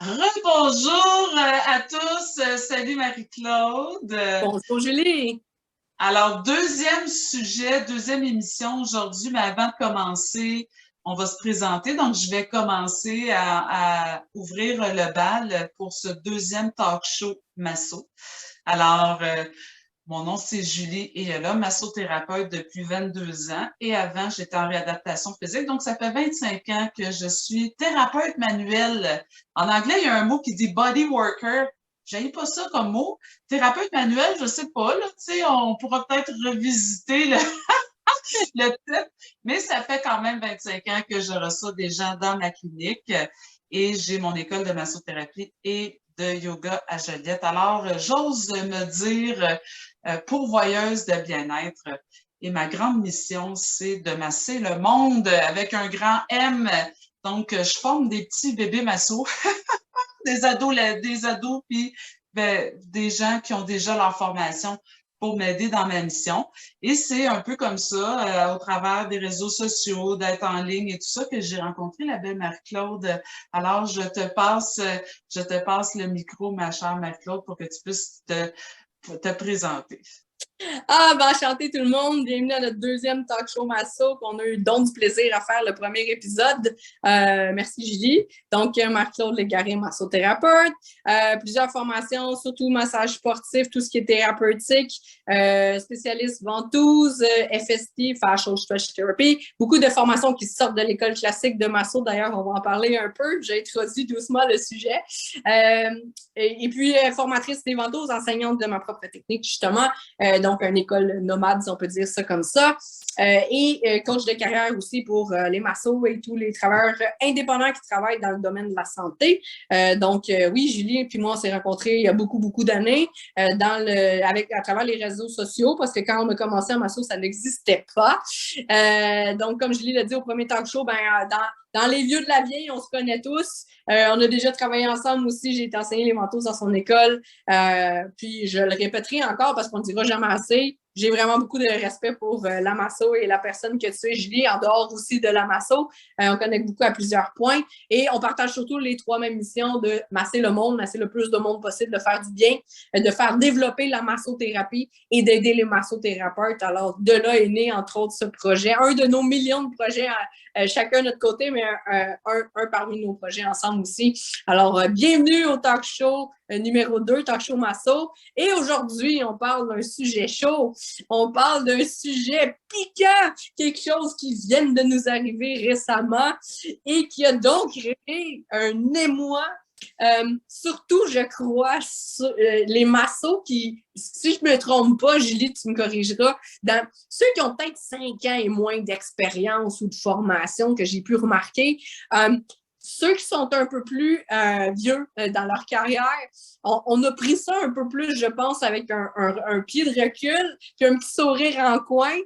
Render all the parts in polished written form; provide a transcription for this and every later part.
Rebonjour à tous. Salut Marie-Claude. Bonjour Julie. Alors, deuxième sujet, deuxième émission aujourd'hui, mais avant de commencer, on va se présenter. Donc, je vais commencer à ouvrir le bal pour ce deuxième talk show Masso. Alors, mon nom, c'est Julie Eyola, massothérapeute depuis 22 ans. Et avant, j'étais en réadaptation physique. Donc, ça fait 25 ans que je suis thérapeute manuel. En anglais, il y a un mot qui dit body worker. J'aime pas ça comme mot. Thérapeute manuel, je sais pas, là, tu sais, on pourra peut-être revisiter le titre, mais ça fait quand même 25 ans que je reçois des gens dans ma clinique et j'ai mon école de massothérapie et de yoga à Joliette. Alors, j'ose me dire pourvoyeuse de bien-être. Et ma grande mission, c'est de masser le monde avec un grand M. Donc, je forme des petits bébés massos, des ados, puis des gens qui ont déjà leur formation pour m'aider dans ma mission. Et c'est un peu comme ça, au travers des réseaux sociaux, d'être en ligne et tout ça, que j'ai rencontré la belle Marie-Claude. Alors, je te passe le micro, ma chère Marie-Claude, pour que tu puisses te présenter. Enchanté tout le monde. Bienvenue à notre deuxième talk show Masso qu'on a eu don du plaisir à faire le premier épisode. Merci Julie. Donc, Marc-Claude Légaré, massothérapeute. Plusieurs formations, surtout massage sportif, tout ce qui est thérapeutique, spécialiste ventouse, FST, Fascial Stretch Therapy. Beaucoup de formations qui sortent de l'école classique de masso. D'ailleurs, on va en parler un peu. J'ai introduit doucement le sujet. Et puis, formatrice des ventouses, enseignante de ma propre technique, justement. Donc, une école nomade, si on peut dire ça comme ça. Et coach de carrière aussi pour les massos et tous les travailleurs indépendants qui travaillent dans le domaine de la santé. Oui, Julie et puis moi, on s'est rencontrés il y a beaucoup, beaucoup d'années à travers les réseaux sociaux parce que quand on a commencé en masso, ça n'existait pas. Donc, comme Julie l'a dit au premier talk show, dans les vieux de la vieille, on se connaît tous. On a déjà travaillé ensemble aussi. J'ai été enseigner les ventouses dans son école. Puis je le répéterai encore parce qu'on ne dira jamais assez. J'ai vraiment beaucoup de respect pour la masso et la personne que tu es, Julie, en dehors aussi de la masso. On connecte beaucoup à plusieurs points et on partage surtout les trois mêmes missions de masser le monde, masser le plus de monde possible, de faire du bien, de faire développer la massothérapie et d'aider les massothérapeutes. Alors, de là est né, entre autres, ce projet. Un de nos millions de projets, chacun de notre côté, mais un parmi nos projets ensemble aussi. Alors, bienvenue au talk show numéro 2, talk show Masso. Et aujourd'hui, on parle d'un sujet chaud. On parle d'un sujet piquant, quelque chose qui vient de nous arriver récemment et qui a donc créé un émoi. Surtout, je crois, les massos qui, si je ne me trompe pas, Julie, tu me corrigeras, dans ceux qui ont peut-être 5 ans et moins d'expérience ou de formation que j'ai pu remarquer, ceux qui sont un peu plus vieux dans leur carrière, on a pris ça un peu plus, je pense, avec un pied de recul, puis un petit sourire en coin.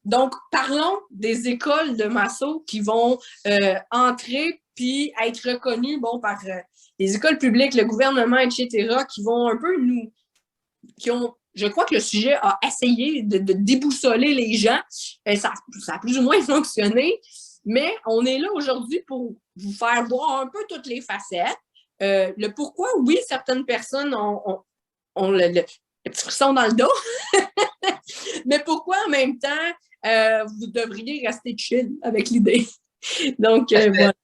Donc, parlons des écoles de masso qui vont entrer puis être reconnues par les écoles publiques, le gouvernement, etc., qui vont un peu je crois que le sujet a essayé de déboussoler les gens. Ça a plus ou moins fonctionné. Mais on est là aujourd'hui pour vous faire voir un peu toutes les facettes. Le pourquoi, oui, certaines personnes ont le petit frisson dans le dos, mais pourquoi en même temps, vous devriez rester chill avec l'idée. Donc, voilà.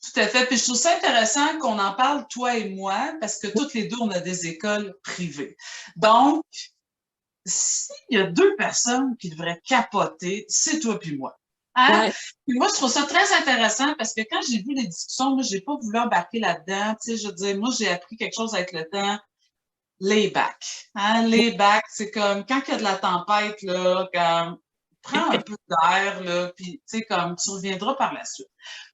Tout à fait. Puis je trouve ça intéressant qu'on en parle, toi et moi, parce que toutes les deux, on a des écoles privées. Donc, s'il y a deux personnes qui devraient capoter, c'est toi puis moi. Hein? Ouais. Puis moi, je trouve ça très intéressant parce que quand j'ai vu les discussions, moi, j'ai pas voulu embarquer là-dedans. Tu sais, je veux dire, moi, j'ai appris quelque chose avec le temps. Lay back. Hein? Lay back, c'est comme quand il y a de la tempête, là, comme prends un peu d'air, là, puis tu sais, comme tu reviendras par la suite.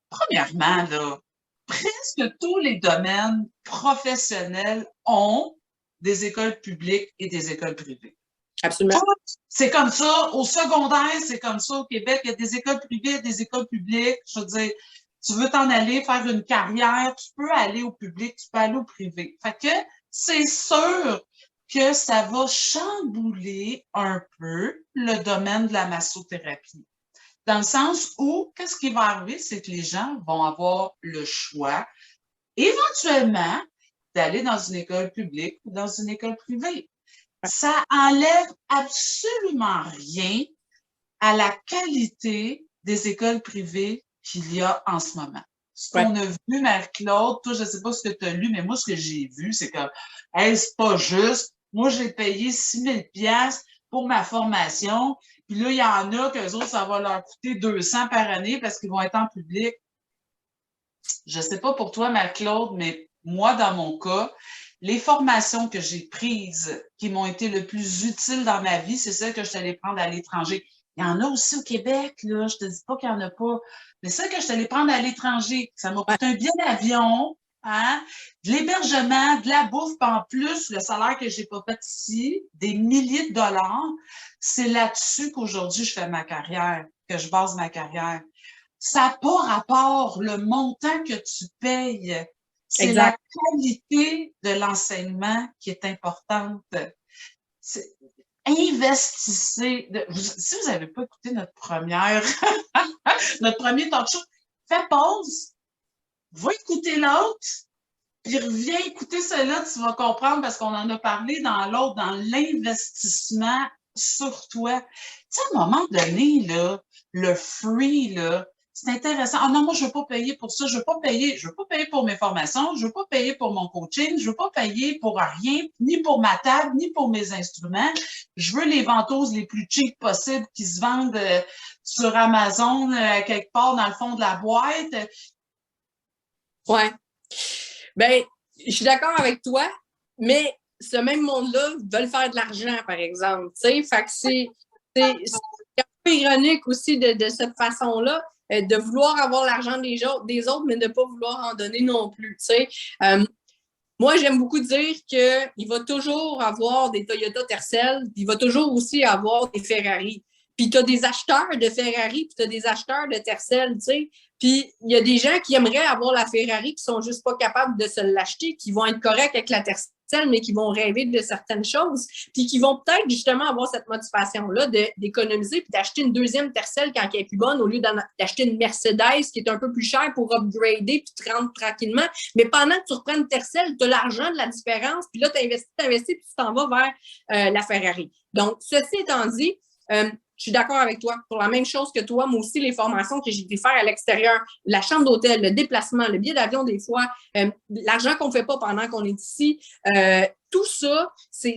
Premièrement, là, presque tous les domaines professionnels ont des écoles publiques et des écoles privées. Absolument. C'est comme ça. Au secondaire, c'est comme ça. Au Québec, il y a des écoles privées, des écoles publiques. Je veux dire, tu veux t'en aller faire une carrière, tu peux aller au public, tu peux aller au privé. Fait que c'est sûr que ça va chambouler un peu le domaine de la massothérapie. Dans le sens où, qu'est-ce qui va arriver, c'est que les gens vont avoir le choix éventuellement d'aller dans une école publique ou dans une école privée. Ça enlève absolument rien à la qualité des écoles privées qu'il y a en ce moment. Ce qu'on a vu, Marie-Claude, toi, je ne sais pas ce que tu as lu, mais moi, ce que j'ai vu, c'est que, hey, c'est pas juste. Moi, j'ai payé 6 000 $ pour ma formation. Puis là, il y en a qu'eux autres, ça va leur coûter 200 par année parce qu'ils vont être en public. Je ne sais pas pour toi, Marie-Claude, mais moi, dans mon cas, les formations que j'ai prises qui m'ont été le plus utiles dans ma vie, c'est celles que je suis allée prendre à l'étranger. Il y en a aussi au Québec, là. Je te dis pas qu'il n'y en a pas. Mais celles que je suis allée prendre à l'étranger, ça m'a coûté un billet d'avion, hein, de l'hébergement, de la bouffe, en plus, le salaire que j'ai pas fait ici, des milliers de dollars. C'est là-dessus qu'aujourd'hui, je fais ma carrière, que je base ma carrière. Ça n'a pas rapport le montant que tu payes. C'est la qualité de l'enseignement qui est importante. Investissez. Si vous n'avez pas écouté notre premier talk show, fais pause, va écouter l'autre, puis reviens écouter celui-là, tu vas comprendre parce qu'on en a parlé dans l'autre, dans l'investissement sur toi. Tu sais, à un moment donné, là, le free, là, c'est intéressant. Ah non, moi, je ne veux pas payer pour ça. Je ne veux pas payer pour mes formations. Je ne veux pas payer pour mon coaching. Je ne veux pas payer pour rien, ni pour ma table, ni pour mes instruments. Je veux les ventouses les plus cheap possibles qui se vendent sur Amazon, quelque part dans le fond de la boîte. Ouais. Ben, je suis d'accord avec toi, mais ce même monde-là veulent faire de l'argent, par exemple. Tu sais, fait que c'est un peu ironique aussi de cette façon-là. De vouloir avoir l'argent des autres, mais de ne pas vouloir en donner non plus. Tu sais. Moi, j'aime beaucoup dire qu'il va toujours avoir des Toyota Tercel, puis il va toujours aussi avoir des Ferrari. Puis tu as des acheteurs de Ferrari, puis tu as des acheteurs de Tercel, tu sais. Puis il y a des gens qui aimeraient avoir la Ferrari qui sont juste pas capables de se l'acheter, qui vont être corrects avec la Tercel, mais qui vont rêver de certaines choses, puis qui vont peut-être justement avoir cette motivation-là d'économiser puis d'acheter une deuxième Tercel quand elle est plus bonne au lieu d'acheter une Mercedes qui est un peu plus chère pour upgrader puis te rendre tranquillement. Mais pendant que tu reprends une Tercel, tu as l'argent de la différence, puis là, tu investis, puis tu t'en vas vers la Ferrari. Donc, ceci étant dit, je suis d'accord avec toi. Pour la même chose que toi, moi aussi, les formations que j'ai dû faire à l'extérieur, la chambre d'hôtel, le déplacement, le billet d'avion des fois, l'argent qu'on ne fait pas pendant qu'on est ici, tout ça, c'est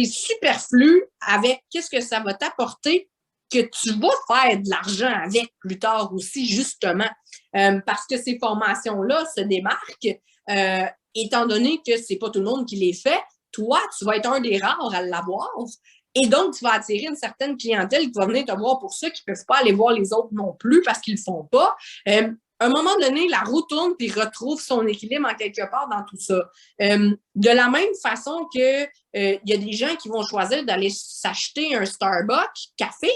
superflu avec qu'est-ce que ça va t'apporter que tu vas faire de l'argent avec plus tard aussi, justement. Parce que ces formations-là se démarquent, étant donné que ce n'est pas tout le monde qui les fait. Toi, tu vas être un des rares à l'avoir. Et donc, tu vas attirer une certaine clientèle qui va venir te voir pour ça, qui ne peuvent pas aller voir les autres non plus parce qu'ils ne le font pas. À un moment donné, la roue tourne puis retrouve son équilibre en quelque part dans tout ça. De la même façon que y a des gens qui vont choisir d'aller s'acheter un Starbucks café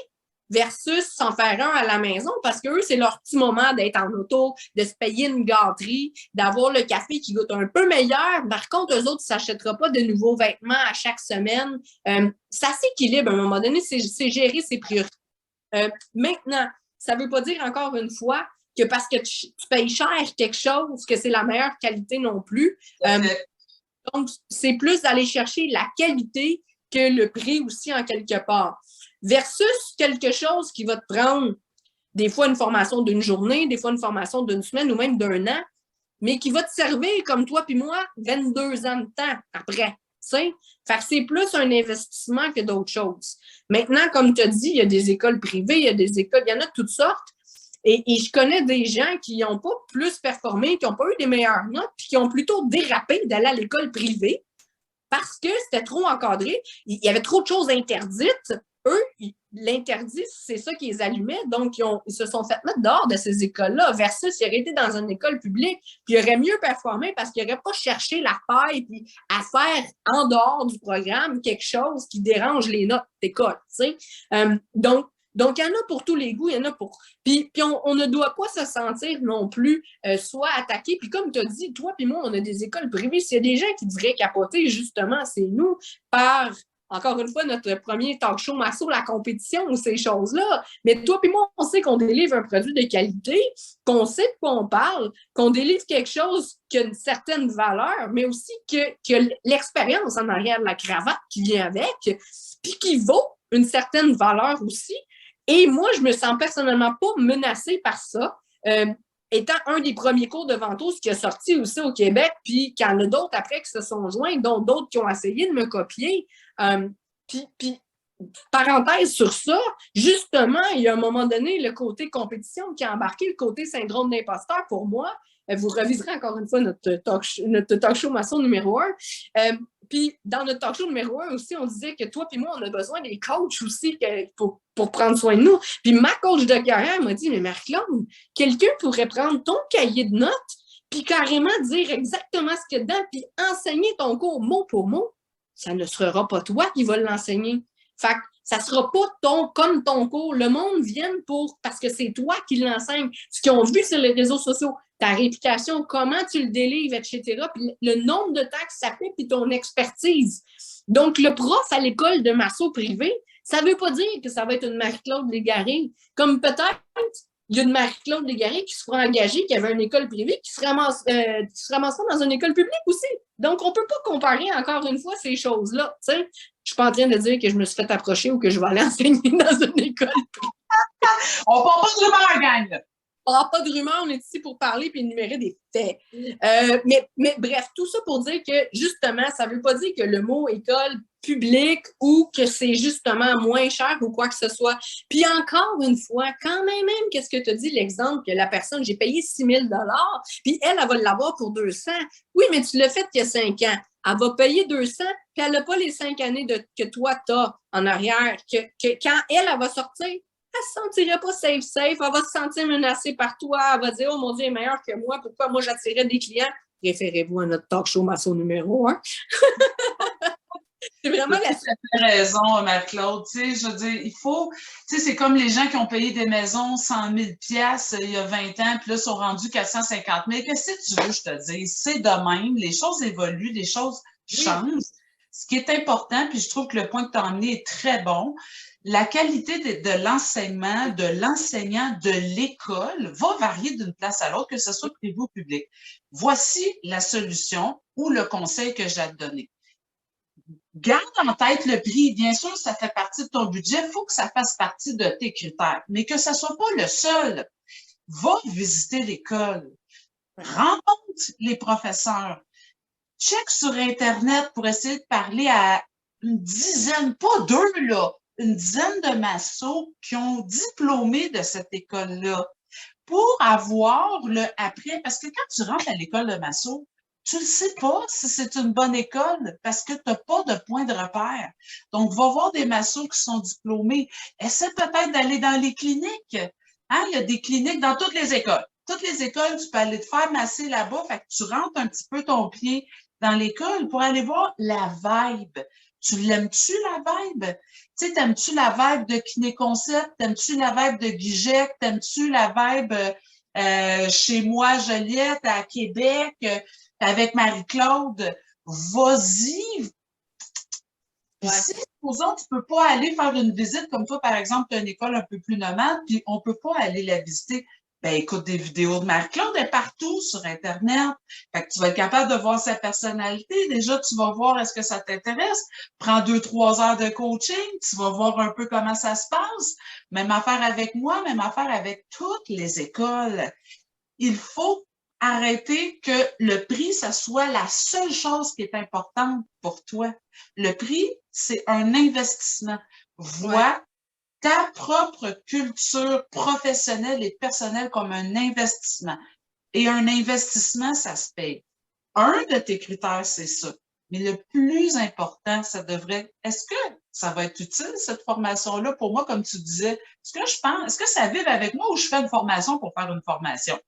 versus s'en faire un à la maison parce qu'eux, c'est leur petit moment d'être en auto, de se payer une gâterie, d'avoir le café qui goûte un peu meilleur. Par contre, eux autres, ils ne s'achèteront pas de nouveaux vêtements à chaque semaine. Ça s'équilibre à un moment donné, c'est gérer ses priorités. Maintenant, ça ne veut pas dire encore une fois que parce que tu payes cher quelque chose, que c'est la meilleure qualité non plus. Donc, c'est plus d'aller chercher la qualité que le prix aussi en quelque part. Versus quelque chose qui va te prendre des fois une formation d'une journée, des fois une formation d'une semaine ou même d'un an, mais qui va te servir comme toi puis moi 22 ans de temps après. Fait que c'est plus un investissement que d'autres choses. Maintenant, comme tu as dit, il y a des écoles privées, il y a des écoles, il y en a de toutes sortes. Et je connais des gens qui n'ont pas plus performé, qui n'ont pas eu des meilleures notes, puis qui ont plutôt dérapé d'aller à l'école privée parce que c'était trop encadré. Il y avait trop de choses interdites. Eux, l'interdit, c'est ça qui les allumait. Donc, ils se sont fait mettre dehors de ces écoles-là versus s'ils auraient été dans une école publique, puis ils auraient mieux performé parce qu'ils n'auraient pas cherché la paille puis à faire en dehors du programme quelque chose qui dérange les notes d'école. Donc, il y en a pour tous les goûts, il y en a pour... Puis on ne doit pas se sentir non plus soit attaqué. Puis comme tu as dit, toi puis moi, on a des écoles privées. S'il y a des gens qui devraient capoter, justement, c'est nous, par encore une fois, notre premier talk show masso, la compétition ou ces choses-là. Mais toi et moi, on sait qu'on délivre un produit de qualité, qu'on sait de quoi on parle, qu'on délivre quelque chose qui a une certaine valeur, mais aussi que l'expérience en arrière de la cravate qui vient avec, puis qui vaut une certaine valeur aussi. Et moi, je me sens personnellement pas menacée par ça. Étant un des premiers cours de ventouse qui a sorti aussi au Québec, puis qu'il y en a d'autres après qui se sont joints, dont d'autres qui ont essayé de me copier. Puis, parenthèse sur ça, justement, il y a un moment donné, le côté compétition qui a embarqué, le côté syndrome d'imposteur pour moi. Vous reviserez encore une fois notre talk show maçon numéro 1. Puis, dans notre talk show numéro 1 aussi, on disait que toi et moi, on a besoin des coachs aussi pour prendre soin de nous. Puis, ma coach de carrière m'a dit, mais Marie-Claude, quelqu'un pourrait prendre ton cahier de notes puis carrément dire exactement ce qu'il y a dedans puis enseigner ton cours mot pour mot. Ça ne sera pas toi qui vas l'enseigner. Fait que ça ne sera pas comme ton cours. Le monde vient parce que c'est toi qui l'enseignes. Ce qu'ils ont vu sur les réseaux sociaux, ta réputation, comment tu le délivres, etc. Puis le nombre de temps que ça fait, puis ton expertise. Donc, le prof à l'école de masso privé, ça ne veut pas dire que ça va être une Marie-Claude Légaré. Comme peut-être, il y a une Marie-Claude Légaré qui se fera engager, qui avait une école privée, qui se ramassera dans une école publique aussi. Donc, on ne peut pas comparer encore une fois ces choses-là. Je ne suis pas en train de dire que je me suis fait approcher ou que je vais aller enseigner dans une école privée. On ne parle pas de rumeurs, gang! On n'a pas de rumeurs, on est ici pour parler et énumérer des faits. Mais bref, tout ça pour dire que, justement, ça ne veut pas dire que le mot école publique ou que c'est justement moins cher ou quoi que ce soit. Puis encore une fois, quand même, qu'est-ce que tu as dit, l'exemple que la personne, j'ai payé 6 000 puis elle va l'avoir pour 200. Oui, mais tu l'as fait il y a 5 ans. Elle va payer 200, puis elle n'a pas les 5 années que toi, tu as en arrière. Quand elle va sortir, elle ne se sentirait pas safe. Elle va se sentir menacée par toi. Elle va dire, oh mon Dieu, elle est meilleure que moi. Pourquoi moi j'attirais des clients? Référez-vous à notre talk show masso numéro 1. C'est vraiment la... Tu as raison, Marie-Claude. Tu sais, je veux dire, il faut... Tu sais, c'est comme les gens qui ont payé des maisons 100 000 $ il y a 20 ans, puis là, sont rendus 450 000. Qu'est-ce que tu veux, je te dis? C'est de même. Les choses évoluent, les choses changent. Ce qui est important, puis je trouve que le point que tu as emmené est très bon, la qualité de l'enseignement, de l'enseignant, de l'école va varier d'une place à l'autre, que ce soit privé ou public. Voici la solution ou le conseil que j'ai à te donner. Garde en tête le prix. Bien sûr, ça fait partie de ton budget. Il faut que ça fasse partie de tes critères, mais que ça ne soit pas le seul. Va visiter l'école. Rencontre les professeurs. Check sur Internet pour essayer de parler à une dizaine, pas 2, là, une dizaine de massos qui ont diplômé de cette école-là pour avoir le après. Parce que quand tu rentres à l'école de masso, tu ne sais pas si c'est une bonne école parce que tu n'as pas de point de repère. Donc, va voir des massos qui sont diplômés. Essaie peut-être d'aller dans les cliniques. Hein? Il y a des cliniques dans toutes les écoles. Toutes les écoles, tu peux aller te faire masser là-bas. Fait que tu rentres un petit peu ton pied dans l'école pour aller voir la vibe. Tu l'aimes-tu, la vibe? Tu sais, t'aimes-tu la vibe de Kiné Concept? T'aimes-tu la vibe de Guigec? T'aimes-tu la vibe chez moi, Joliette, à Québec, avec Marie-Claude? Vas-y! Puis si, supposons, tu peux pas aller faire une visite comme toi, par exemple, tu as une école un peu plus nomade, puis on peut pas aller la visiter. Ben, écoute des vidéos de Marie-Claude, elle est partout sur Internet. Fait que tu vas être capable de voir sa personnalité. Déjà, tu vas voir est-ce que ça t'intéresse. Prends 2-3 heures de coaching. Tu vas voir un peu comment ça se passe. Même affaire avec moi, même affaire avec toutes les écoles. Il faut arrêter que le prix, ça soit la seule chose qui est importante pour toi. Le prix, c'est un investissement. Vois ta propre culture professionnelle et personnelle comme un investissement. Et un investissement, ça se paye. Un de tes critères, c'est ça. Mais le plus important, ça devrait... Est-ce que ça va être utile, cette formation-là, pour moi, comme tu disais? Est-ce que ça vive avec moi ou je fais une formation pour faire une formation?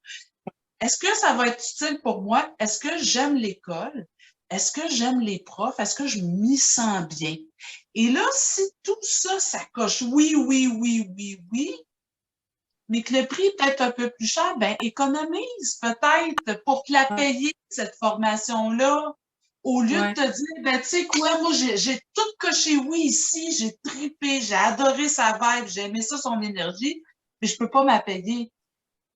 Est-ce que ça va être utile pour moi? Est-ce que j'aime l'école? Est-ce que j'aime les profs? Est-ce que je m'y sens bien? Et là, si tout ça, ça coche oui, mais que le prix est peut-être un peu plus cher, ben économise peut-être pour te la payer, cette formation-là. Au lieu de te dire, ben, tu sais quoi, moi, j'ai tout coché oui ici, j'ai trippé, j'ai adoré sa vibe, j'ai aimé ça, son énergie, mais je peux pas m'appayer.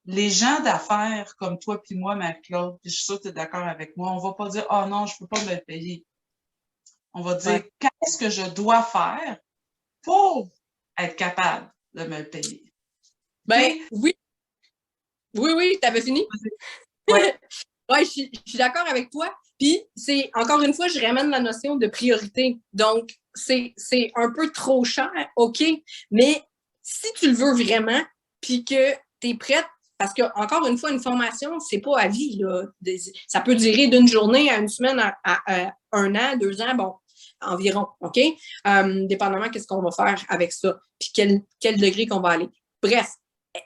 Les gens d'affaires comme toi puis moi, Marie-Claude, puis je suis sûre que tu es d'accord avec moi, on va pas dire, oh non, je peux pas me le payer. On va dire, qu'est-ce que je dois faire pour être capable de me le payer? Ben, oui. Oui, t'avais fini? Ouais. Ouais, je suis d'accord avec toi. Puis, c'est, encore une fois, je ramène la notion de priorité. Donc, c'est un peu trop cher, OK, mais si tu le veux vraiment, puis que tu es prête, parce que, encore une fois, une formation, c'est pas à vie, là. Ça peut durer d'une journée à une semaine à un an, 2 ans, bon, environ, OK? Dépendamment qu'est-ce qu'on va faire avec ça, puis quel degré qu'on va aller. Bref,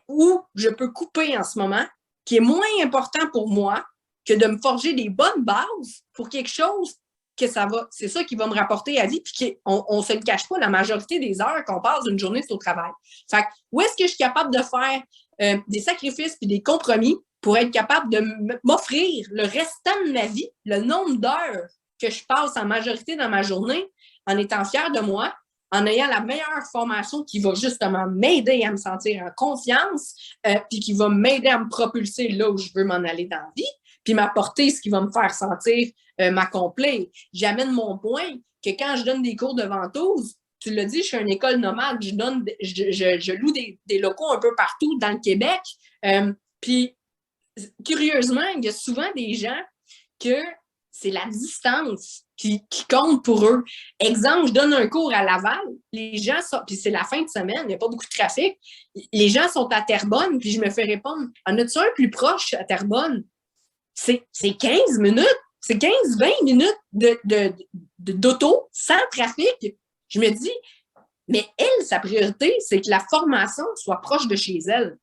où je peux couper en ce moment, qui est moins important pour moi que de me forger des bonnes bases pour quelque chose que ça va, c'est ça qui va me rapporter à vie, puis qu'on ne se le cache pas, la majorité des heures qu'on passe d'une journée, c'est au travail. Fait que, où est-ce que je suis capable de faire des sacrifices puis des compromis pour être capable de m'offrir le restant de ma vie, le nombre d'heures que je passe en majorité dans ma journée, en étant fière de moi, en ayant la meilleure formation qui va justement m'aider à me sentir en confiance, puis qui va m'aider à me propulser là où je veux m'en aller dans la vie, puis m'apporter ce qui va me faire sentir m'accomplir. J'amène mon point que quand je donne des cours de ventouse, tu l'as dit, je suis une école nomade, je loue des locaux un peu partout dans le Québec. Puis, curieusement, il y a souvent des gens que c'est la distance qui compte pour eux. Exemple, je donne un cours à Laval, les gens sont, puis c'est la fin de semaine, il n'y a pas beaucoup de trafic, les gens sont à Terrebonne, puis je me fais répondre, en as-tu un plus proche à Terrebonne? C'est 15 minutes, c'est 15-20 minutes d'auto sans trafic. Je me dis, mais elle, sa priorité, c'est que la formation soit proche de chez elle.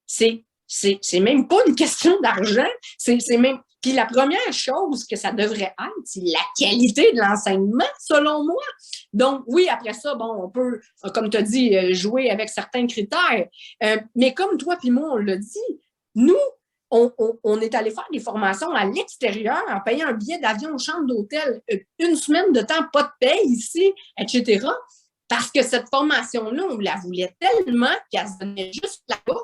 C'est même pas une question d'argent, c'est même... Puis la première chose que ça devrait être, c'est la qualité de l'enseignement, selon moi. Donc, oui, après ça, bon, on peut, comme tu as dit, jouer avec certains critères. Mais comme toi puis moi, on l'a dit, nous, on est allé faire des formations à l'extérieur en payant un billet d'avion, chambre d'hôtel, une semaine de temps, pas de paye ici, etc. Parce que cette formation-là, on la voulait tellement qu'elle se donnait juste là-bas.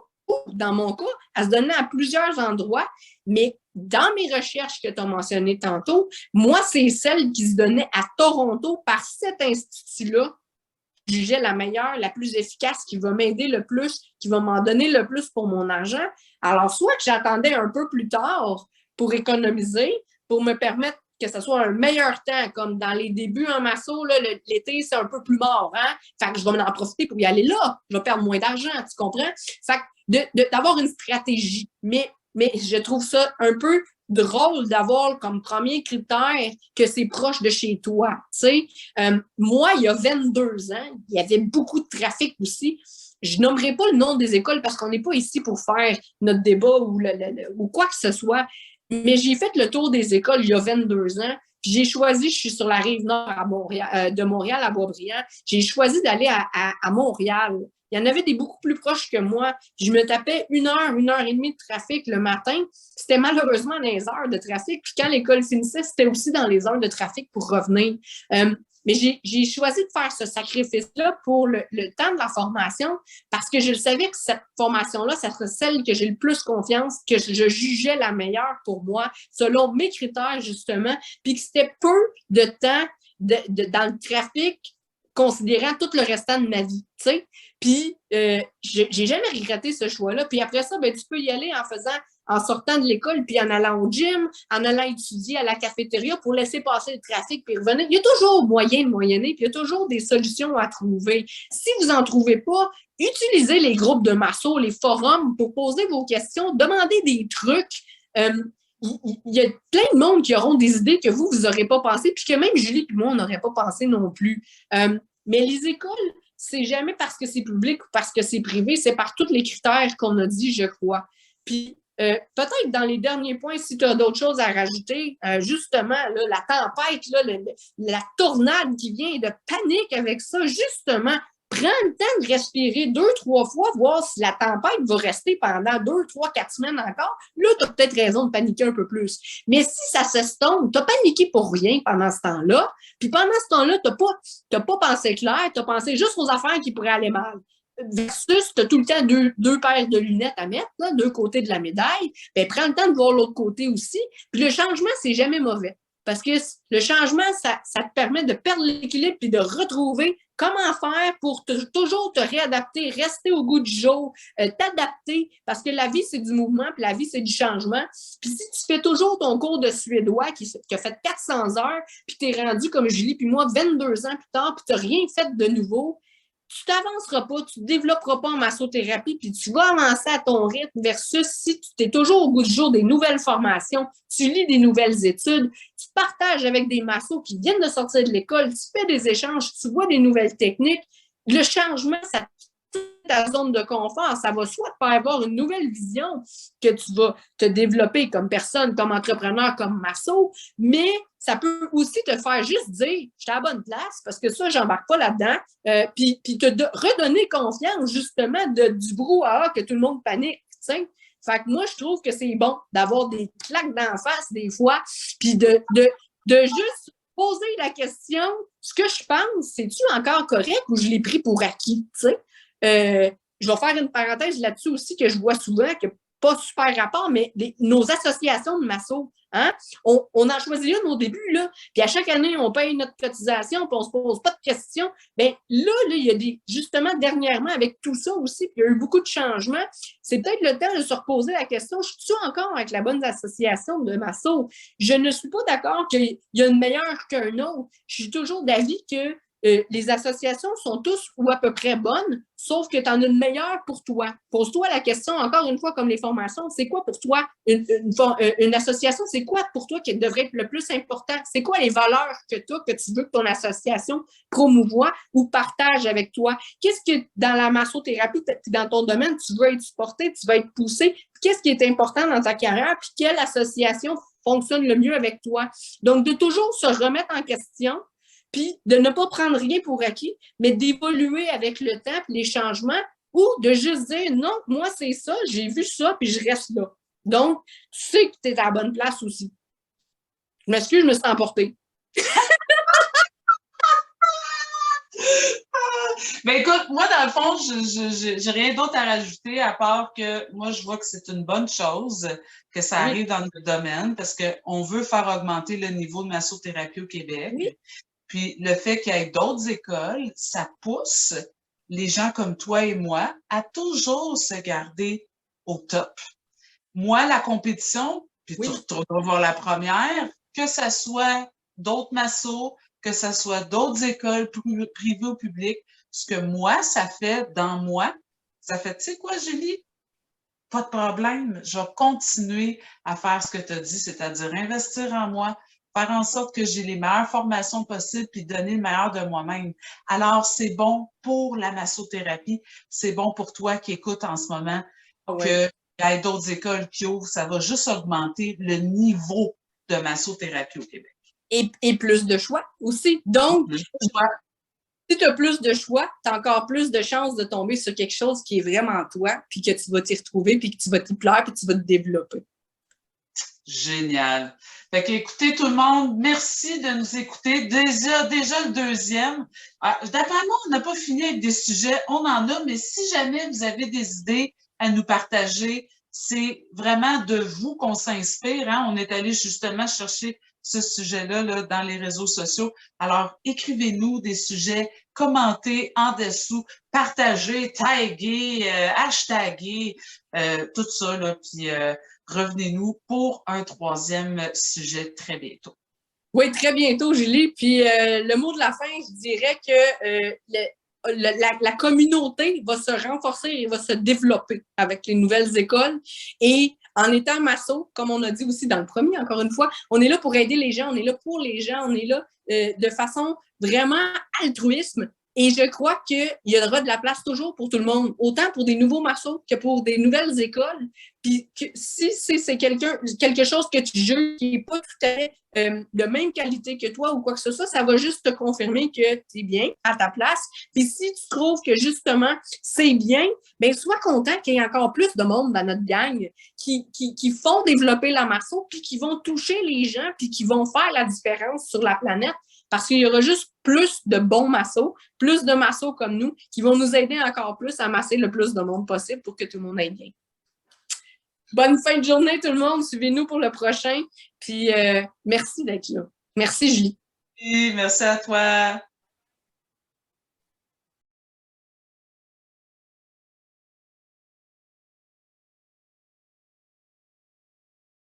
Dans mon cas, elle se donnait à plusieurs endroits, mais dans mes recherches que tu as mentionnées tantôt, moi, c'est celle qui se donnait à Toronto par cet institut-là. Je jugeais la meilleure, la plus efficace, qui va m'aider le plus, qui va m'en donner le plus pour mon argent. Alors, soit que j'attendais un peu plus tard pour économiser, pour me permettre que ce soit un meilleur temps, comme dans les débuts en masso, l'été, c'est un peu plus mort, hein? Fait que je vais en profiter pour y aller là. Je vais perdre moins d'argent, tu comprends? Fait que d'avoir une stratégie. Mais je trouve ça un peu drôle d'avoir comme premier critère que c'est proche de chez toi. Tu sais, moi, il y a 22 ans, il y avait beaucoup de trafic aussi. Je nommerai pas le nom des écoles parce qu'on n'est pas ici pour faire notre débat ou quoi que ce soit. Mais j'ai fait le tour des écoles il y a 22 ans. Puis j'ai choisi, je suis sur la rive nord à Montréal, de Montréal à Boisbriand. J'ai choisi d'aller à Montréal. Il y en avait des beaucoup plus proches que moi. Je me tapais 1 heure et demie de trafic le matin. C'était malheureusement dans les heures de trafic. Puis quand l'école finissait, c'était aussi dans les heures de trafic pour revenir. Mais j'ai choisi de faire ce sacrifice-là pour le temps de la formation parce que je savais que cette formation-là, ça serait celle que j'ai le plus confiance, que je jugeais la meilleure pour moi, selon mes critères, justement, puis que c'était peu de temps dans le trafic considérant tout le restant de ma vie, tu sais. Puis, j'ai jamais regretté ce choix-là. Puis après ça, ben, tu peux y aller en sortant de l'école, puis en allant au gym, en allant étudier à la cafétéria pour laisser passer le trafic, puis revenir. Il y a toujours moyen de moyenner, puis il y a toujours des solutions à trouver. Si vous n'en trouvez pas, utilisez les groupes de masso, les forums pour poser vos questions, demandez des trucs. Il y a plein de monde qui auront des idées que vous n'aurez pas pensé, puis que même Julie et moi, on n'aurait pas pensé non plus. Mais les écoles, c'est jamais parce que c'est public ou parce que c'est privé, c'est par tous les critères qu'on a dit, je crois. Puis, peut-être dans les derniers points, si tu as d'autres choses à rajouter, justement, là, la tempête, là, la tornade qui vient de panique avec ça, justement, prends le temps de respirer 2-3 fois, voir si la tempête va rester pendant 2-3-4 semaines encore. Là, tu as peut-être raison de paniquer un peu plus. Mais si ça s'estompe, tu as paniqué pour rien pendant ce temps-là. Puis pendant ce temps-là, tu n'as pas pensé clair, tu as pensé juste aux affaires qui pourraient aller mal. Versus, tu as tout le temps deux paires de lunettes à mettre, là, deux côtés de la médaille. Bien, prends le temps de voir l'autre côté aussi. Puis le changement, c'est jamais mauvais. Parce que le changement, ça te permet de perdre l'équilibre et de retrouver comment faire pour toujours te réadapter, rester au goût du jour, t'adapter, parce que la vie, c'est du mouvement, puis la vie, c'est du changement. Puis si tu fais toujours ton cours de suédois qui a fait 400 heures, puis tu es rendu comme Julie, puis moi, 22 ans plus tard, puis tu n'as rien fait de nouveau, tu t'avanceras pas, tu ne développeras pas en massothérapie, puis tu vas avancer à ton rythme versus si tu es toujours au goût du jour des nouvelles formations, tu lis des nouvelles études, tu partages avec des massos qui viennent de sortir de l'école, tu fais des échanges, tu vois des nouvelles techniques. Le changement, ça ta zone de confort, ça va soit te faire avoir une nouvelle vision que tu vas te développer comme personne, comme entrepreneur, comme masso, mais ça peut aussi te faire juste dire « je suis à la bonne place » parce que ça, j'embarque pas là-dedans, puis te redonner confiance justement du brouhaha que tout le monde panique, tu sais. Fait que moi, je trouve que c'est bon d'avoir des claques d'en face des fois, puis de juste poser la question « ce que je pense, c'est-tu encore correct ou je l'ai pris pour acquis? » Tu sais. Je vais faire une parenthèse là-dessus aussi que je vois souvent, qui n'a pas super rapport, mais nos associations de masso, hein? On en choisit une au début, là, puis à chaque année, on paye notre cotisation, puis on ne se pose pas de questions. Bien, là, il y a justement, dernièrement, avec tout ça aussi, puis il y a eu beaucoup de changements, c'est peut-être le temps de se reposer la question, je suis encore avec la bonne association de masso? Je ne suis pas d'accord qu'il y a une meilleure qu'un autre. Je suis toujours d'avis que les associations sont tous ou à peu près bonnes, sauf que tu en as une meilleure pour toi. Pose-toi la question, encore une fois, comme les formations, c'est quoi pour toi une association? C'est quoi pour toi qui devrait être le plus important? C'est quoi les valeurs que tu veux que ton association promouvoie ou partage avec toi? Qu'est-ce que dans la massothérapie, dans ton domaine, tu veux être supporté, tu veux être poussé? Qu'est-ce qui est important dans ta carrière? Puis quelle association fonctionne le mieux avec toi? Donc, de toujours se remettre en question, puis de ne pas prendre rien pour acquis, mais d'évoluer avec le temps et les changements, ou de juste dire « non, moi, c'est ça, j'ai vu ça, puis je reste là ». Donc, tu sais que tu es à la bonne place aussi. Je m'excuse, je me suis emportée. Ben écoute, moi, dans le fond, je n'ai rien d'autre à rajouter à part que moi, je vois que c'est une bonne chose que ça arrive dans notre domaine parce qu'on veut faire augmenter le niveau de massothérapie au Québec. Oui. Puis le fait qu'il y ait d'autres écoles, ça pousse les gens comme toi et moi à toujours se garder au top. Moi, la compétition, puis tu retourneras voir la première, que ça soit d'autres massos, que ça soit d'autres écoles privées ou publiques, ce que moi, ça fait dans moi, ça fait, tu sais quoi, Julie? Pas de problème, je vais continuer à faire ce que tu as dit, c'est-à-dire investir en moi, faire en sorte que j'ai les meilleures formations possibles puis donner le meilleur de moi-même. Alors, c'est bon pour la massothérapie, c'est bon pour toi qui écoutes en ce moment qu'il y ait d'autres écoles qui ouvrent, ça va juste augmenter le niveau de massothérapie au Québec. Et plus de choix aussi. Donc, si tu as plus de choix, tu as encore plus de chances de tomber sur quelque chose qui est vraiment toi, puis que tu vas t'y retrouver, puis que tu vas t'y plaire, puis que tu vas te développer. Génial. Fait que, écoutez tout le monde, merci de nous écouter. Déjà le deuxième. D'après moi, on n'a pas fini avec des sujets, on en a, mais si jamais vous avez des idées à nous partager, c'est vraiment de vous qu'on s'inspire. Hein? On est allé justement chercher ce sujet-là là, dans les réseaux sociaux. Alors, écrivez-nous des sujets, commentez en dessous, partagez, taguez, hashtaguez, tout ça, là, puis revenez-nous pour un troisième sujet très bientôt. Oui, très bientôt, Julie. Puis le mot de la fin, je dirais que la communauté va se renforcer et va se développer avec les nouvelles écoles. Et en étant masso, comme on a dit aussi dans le premier, encore une fois, on est là pour aider les gens, on est là pour les gens, on est là de façon vraiment altruisme Et je crois qu'il y aura de la place toujours pour tout le monde, autant pour des nouveaux massos que pour des nouvelles écoles. Puis que si c'est quelque chose que tu juges qui n'est pas tout à fait de même qualité que toi ou quoi que ce soit, ça va juste te confirmer que tu es bien à ta place. Puis si tu trouves que justement c'est bien, bien sois content qu'il y ait encore plus de monde dans notre gang qui font développer la masso, puis qui vont toucher les gens, puis qui vont faire la différence sur la planète. Parce qu'il y aura juste plus de bons massos, plus de massos comme nous, qui vont nous aider encore plus à masser le plus de monde possible pour que tout le monde aille bien. Bonne fin de journée, tout le monde. Suivez-nous pour le prochain. Puis merci d'être là. Merci, Julie. Oui, merci à toi.